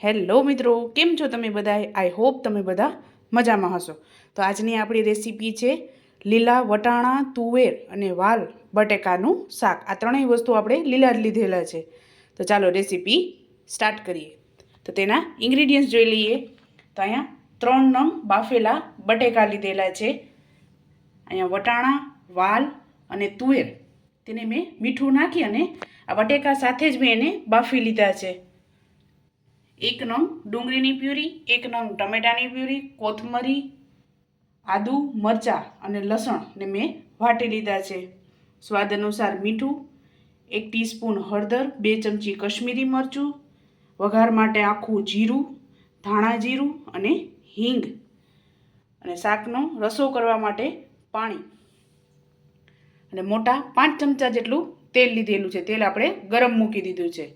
Hello મિત્રો, કેમ છો તમે બધા? આઈ હોપ તમે બધા મજામાં હશો. તો આજની આપણી રેસીપી છે લીલા વટાણા, તુવેર અને વાલ બટેકાનું શાક. આ ત્રણેય વસ્તુ આપણે લીલા જ લીધેલા છે. તો ચાલો રેસીપી સ્ટાર્ટ કરીએ. તો તેના ઇન્ગ્રીડિયન્ટ્સ જોઈ લઈએ. તો અહીંયા 3 નંગ બાફેલા બટેકા લીધેલા છે. અહીંયા વટાણા, વાલ અને તુવેર, તેને મેં મીઠું નાખી અને આ બટેકા સાથે જ મેં એને બાફી લીધા છે. 1 નંગ ડુંગળીની પ્યુરી, 1 નંગ ટમેટાની પ્યુરી, કોથમરી, આદુ, મરચાં અને લસણને મેં વાટી લીધા છે. સ્વાદ અનુસાર મીઠું, 1 ટીસ્પૂન હળદર, 2 ચમચી કશ્મીરી મરચું, વઘાર માટે આખું જીરું, ધાણા જીરું અને હિંગ, અને શાકનો રસો કરવા માટે પાણી, અને મોટા 5 ચમચા જેટલું તેલ લીધેલું છે. તેલ આપણે ગરમ મૂકી દીધું છે.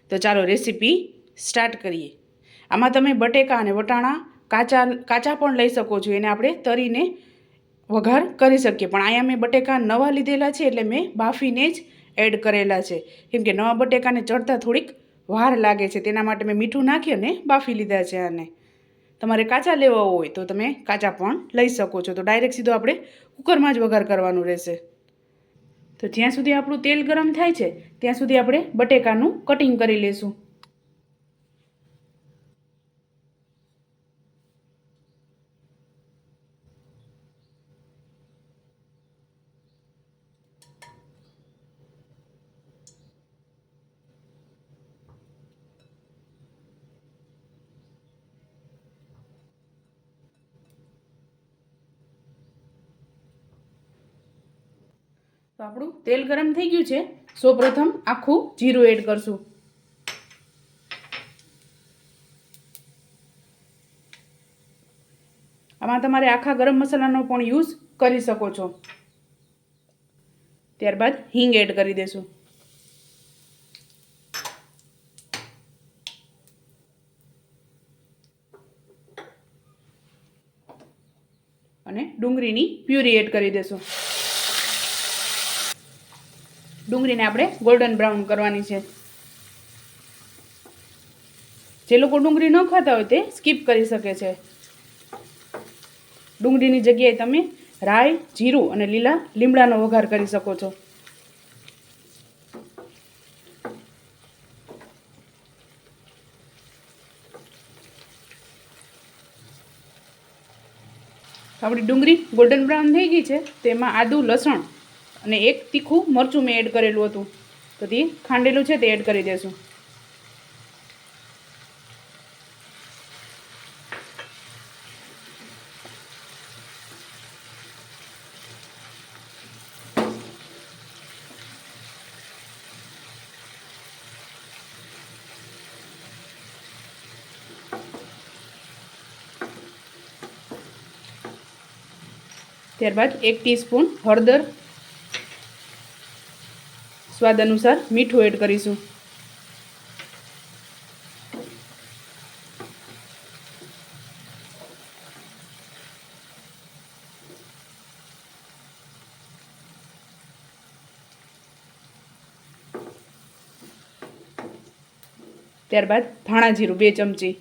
તો ચાલો રેસીપી સ્ટાર્ટ કરીએ. આમાં તમે બટેકા અને વટાણા કાચા પણ લઈ શકો છો. એને આપણે તરીને વઘાર કરી શકીએ. પણ અહીંયા મેં બટેકા નવા લીધેલા છે એટલે મેં બાફીને જ એડ કરેલા છે. કેમ કે નવા બટેકાને ચડતા થોડીક વાર લાગે છે. તેના માટે મેં મીઠું નાખી અને બાફી લીધા છે. આને તમારે કાચા લેવા હોય તો તમે કાચા પણ લઈ શકો છો. તો ડાયરેક્ટ સીધો આપણે કુકરમાં જ વઘાર કરવાનું રહેશે. તો જ્યાં સુધી આપણું તેલ ગરમ થાય છે ત્યાં સુધી આપણે બટેકાનું કટિંગ કરી લઈશું. તો આપણું તેલ ગરમ થઈ ગયું છે. સૌપ્રથમ આખું જીરું એડ કરશું. આમાં તમારે આખા ગરમ મસાલાનો પણ યુઝ કરી શકો છો. ત્યારબાદ હિંગ એડ કરી દેશું. અને ડુંગળીની પ્યુરી એડ કરી દેશું. ડુંગળીને આપણે ગોલ્ડન બ્રાઉન કરવાની છે. જે લોકો ડુંગળી ન ખાતા હોય તે સ્કીપ કરી શકે છે. ડુંગળીની જગ્યાએ તમે રાઈ, જીરું અને લીલા લીમડાનો વઘાર કરી શકો છો. આપણી ડુંગળી ગોલ્ડન બ્રાઉન થઈ ગઈ છે. તેમાં આદુ, લસણ અને 1 તીખું મરચું મેં એડ કરેલું હતું. તો તે ખાંડેલું છે તે એડ કરી દેશું. ત્યારબાદ 1 ટીસ્પૂન હળદર, સ્વાદ અનુસાર મીઠું એડ કરીશું. ત્યારબાદ ધાણા જીરું 2 ચમચી.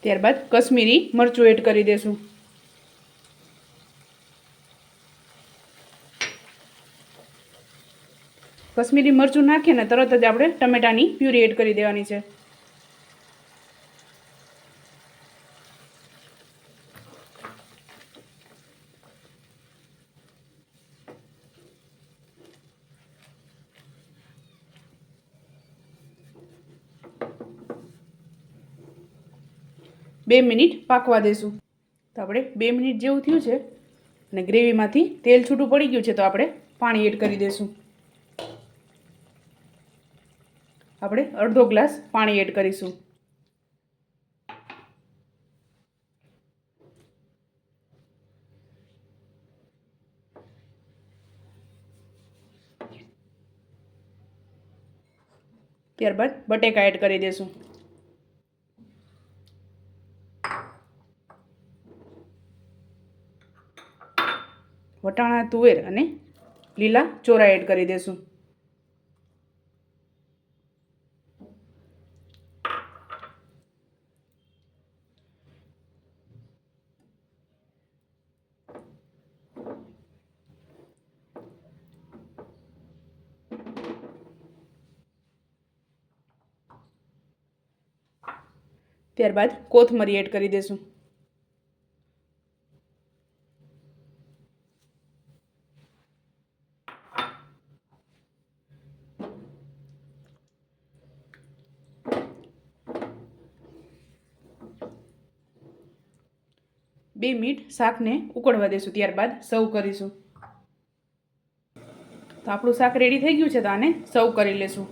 ત્યારબાદ કશ્મીરી મરચું એડ કરી દેશું. કશ્મીરી મરચું નાખીને તરત જ આપણે ટમેટાની પ્યુરી એડ કરી દેવાની છે. બે મિનિટ પાકવા દેશું. તો આપણે 2 મિનિટ જેવું થયું છે અને ગ્રેવીમાંથી તેલ છૂટું પડી ગયું છે. તો આપણે પાણી એડ કરી દઈશું. આપણે અડધો ગ્લાસ પાણી એડ કરીશું. ત્યારબાદ બટેકા એડ કરી દઈશું. વટાણા, તુવેર અને લીલા ચોરા એડ કરી દઈશું. ત્યારબાદ કોથમરી એડ કરી દઈશું. બે મિનિટ શાકને ઉકળવા દઈશું. ત્યારબાદ સર્વ કરીશું. તો આપણું શાક રેડી થઈ ગયું છે, તો આને સર્વ કરી લેશું.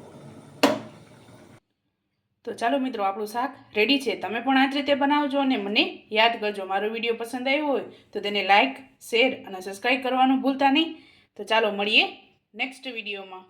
તો ચાલો મિત્રો, આપણું શાક રેડી છે. તમે પણ આ જ રીતે બનાવજો અને મને યાદ કરજો. મારો વિડીયો પસંદ આવ્યો હોય તો તેને લાઇક, શેર અને સબસ્ક્રાઈબ કરવાનું ભૂલતા નહીં. તો ચાલો મળીએ નેક્સ્ટ વિડીયોમાં.